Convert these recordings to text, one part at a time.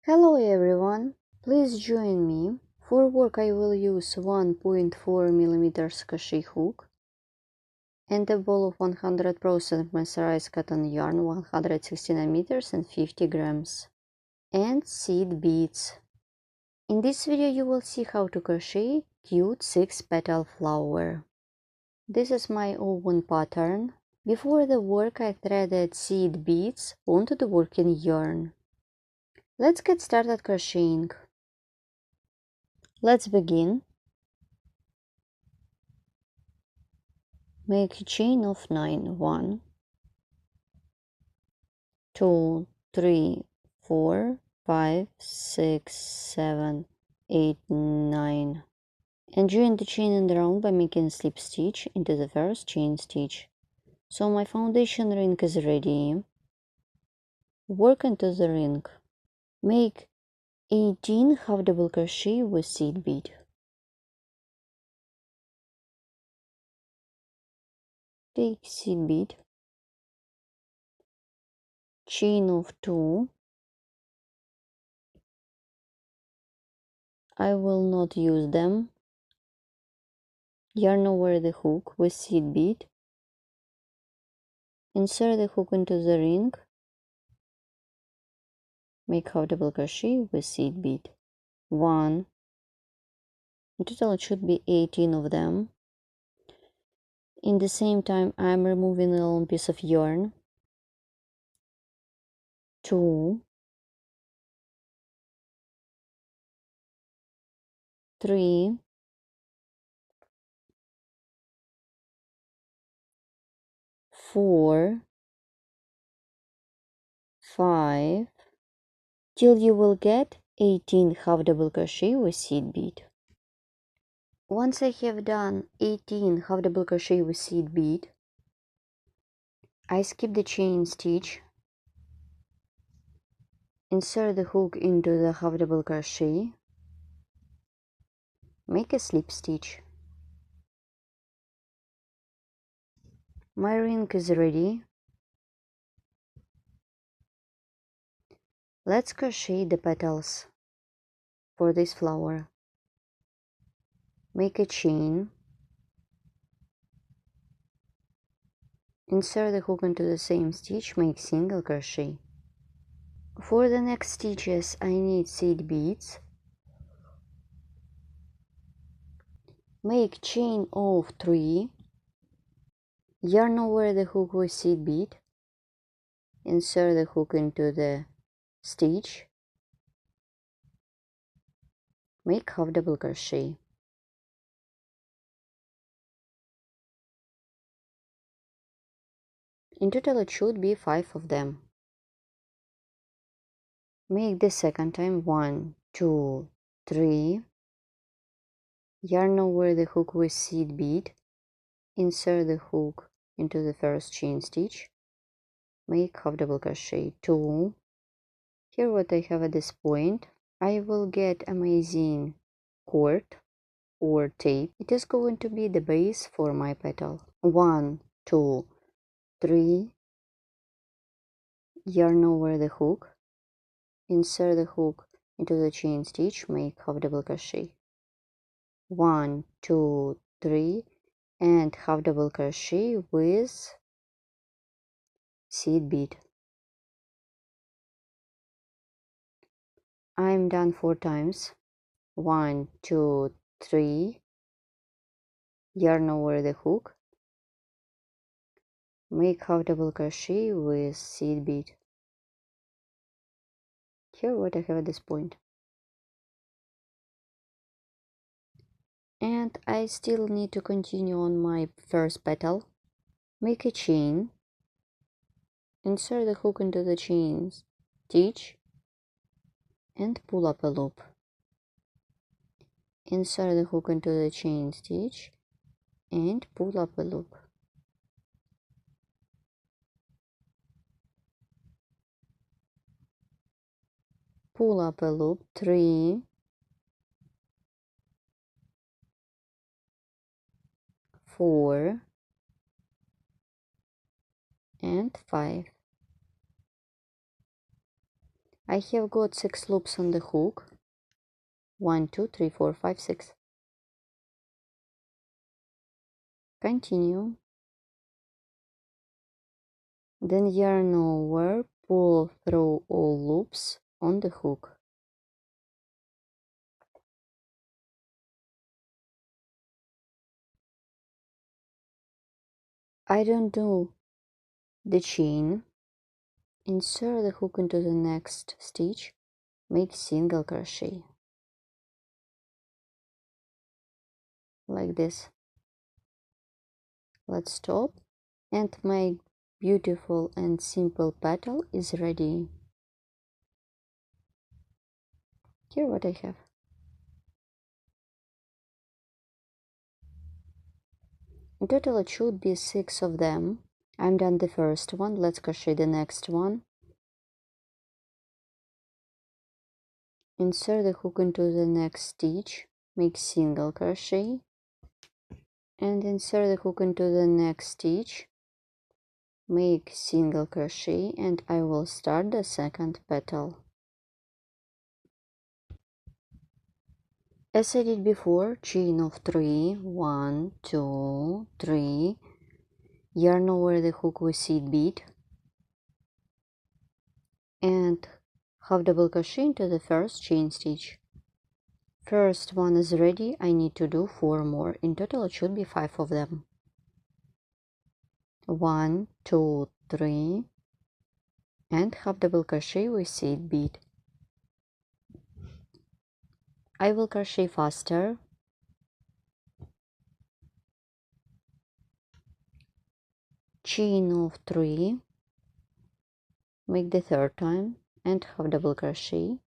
Hello everyone, please join me. For work I will use 1.4 mm crochet hook and a ball of 100% mercerized cotton yarn 169 meters and 50 grams and seed beads. In this video you will see how to crochet cute 6-petal flower. This is my oven pattern. Before the work I threaded seed beads onto the working yarn. Let's get started crocheting. Let's begin. Make a chain of 9. 1, 2, 3, 4, 5, 6, 7, 8, 9. And join the chain and round by making a slip stitch into the first chain stitch. So my foundation ring is ready. Work into the ring. Make 18 half double crochet with seed bead. Take seed bead, chain of 2. I will not use them. Yarn over the hook with seed bead. Insert the hook into the ring. Make half double crochet with seed bead. 1. In total it should be 18 of them. In the same time I am removing a long piece of yarn. 2, 3, 4, 5, till you will get 18 half double crochet with seed bead. Once I have done 18 half double crochet with seed bead, I skip the chain stitch, insert the hook into the half double crochet, make a slip stitch. My ring is ready. Let's crochet the petals for this flower. Make a chain, insert the hook into the same stitch, make single crochet. For the next stitches I need seed beads. Make chain of 3, yarn over the hook with seed bead, insert the hook into the stitch, make half double crochet. In total it should be 5 of them. Make the second time 1, 2, 3, yarn over the hook with seed bead, insert the hook into the first chain stitch, make half double crochet. 2. Here what I have at this point, I will get amazing cord or tape. It is going to be the base for my petal. 1, 2, 3, yarn over the hook, insert the hook into the chain stitch, make half double crochet. 1, 2, 3, and half double crochet with seed bead. I'm done 4 times. 1, 2, 3, yarn over the hook, make half double crochet with seed bead. Here what I have at this point. And I still need to continue on my first petal. Make a chain, insert the hook into the chain stitch and pull up a loop. Insert the hook into the chain stitch and pull up a loop. Pull up a loop. 3, 4, and 5. I have got 6 loops on the hook. 1, 2, 3, 4, 5, 6. Continue. Then yarn over, pull through all loops on the hook. I don't do the chain. Insert the hook into the next stitch. Make single crochet. Like this. Let's stop. And my beautiful and simple petal is ready. Here what I have. In total it should be 6 of them. I'm done the first one. Let's crochet the next one. Insert the hook into the next stitch. Make single crochet. And insert the hook into the next stitch. Make single crochet, and I will start the second petal. As I did before, chain of 3, 1, 2, 3, yarn over the hook with seed bead, and half double crochet into the first chain stitch. First one is ready. I need to do 4 more. In total it should be 5 of them. 1, 2, 3, and half double crochet with seed bead. I will crochet faster. Chain of 3, make the third time, and half double crochet,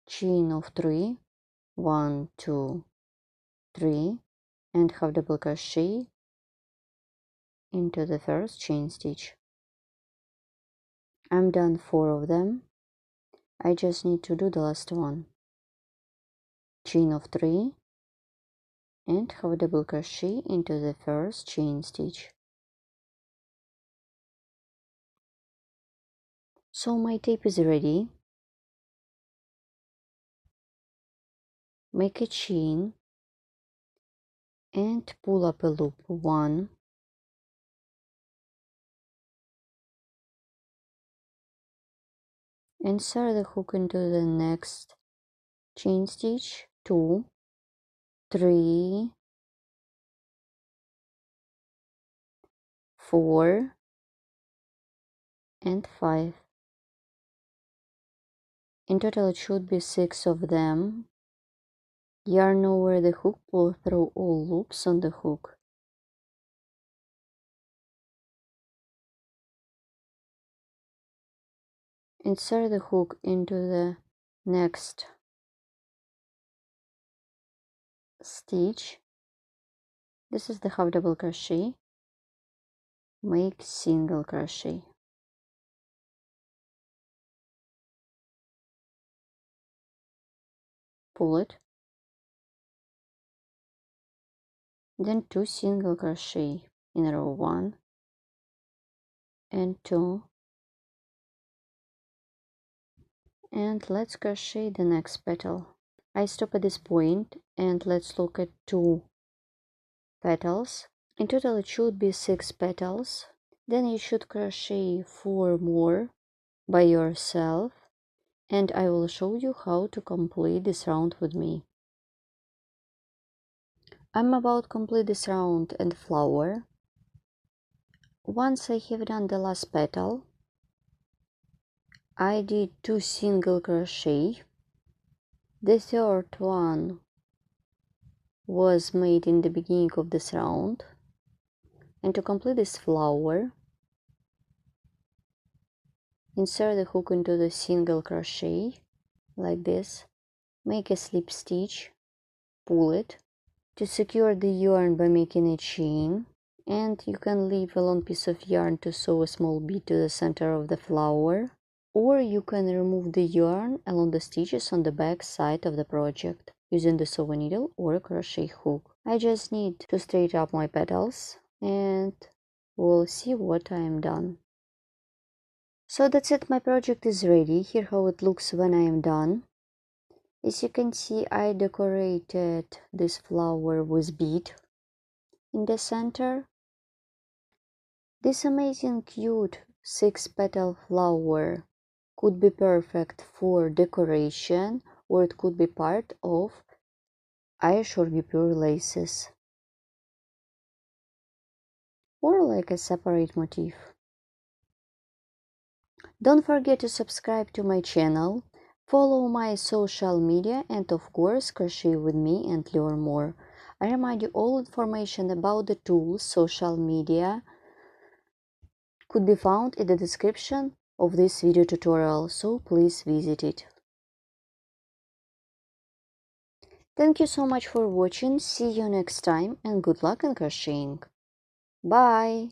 chain of 3, 1, 2, 3, and half double crochet into the first chain stitch. I'm done 4 of them. I just need to do the last one. Chain of 3 and half double crochet into the first chain stitch. So my tape is ready. Make a chain and pull up a loop. 1, insert the hook into the next chain stitch. 2, 3, 4, and 5. In total it should be 6 of them. Yarn over the hook, pull through all loops on the hook. Insert the hook into the next stitch. This is the half double crochet. Make single crochet. Pull it. Then 2 single crochet in row 1 and 2. And let's crochet the next petal. I stop at this point and let's look at 2 petals. In total it should be 6 petals. Then you should crochet 4 more by yourself, and I will show you how to complete this round with me. I'm about to complete this round and flower. Once I have done the last petal, I did 2 single crochet. The third one was made in the beginning of this round. And to complete this flower, insert the hook into the single crochet like this, make a slip stitch, pull it. To secure the yarn by making a chain, and you can leave a long piece of yarn to sew a small bead to the center of the flower, or you can remove the yarn along the stitches on the back side of the project using the sewing needle or a crochet hook. I just need to straighten up my petals and we'll see what I am done. So that's it, my project is ready. Here how it looks when I am done. As you can see, I decorated this flower with bead in the center. This amazing cute 6-petal flower could be perfect for decoration, or it could be part of, I assure you, pure laces, or like a separate motif. Don't forget to subscribe to my channel, follow my social media, and of course crochet with me and learn more. I remind you, all information about the tools, social media could be found in the description of this video tutorial, so please visit it. Thank you so much for watching, see you next time, and good luck in crocheting. Bye!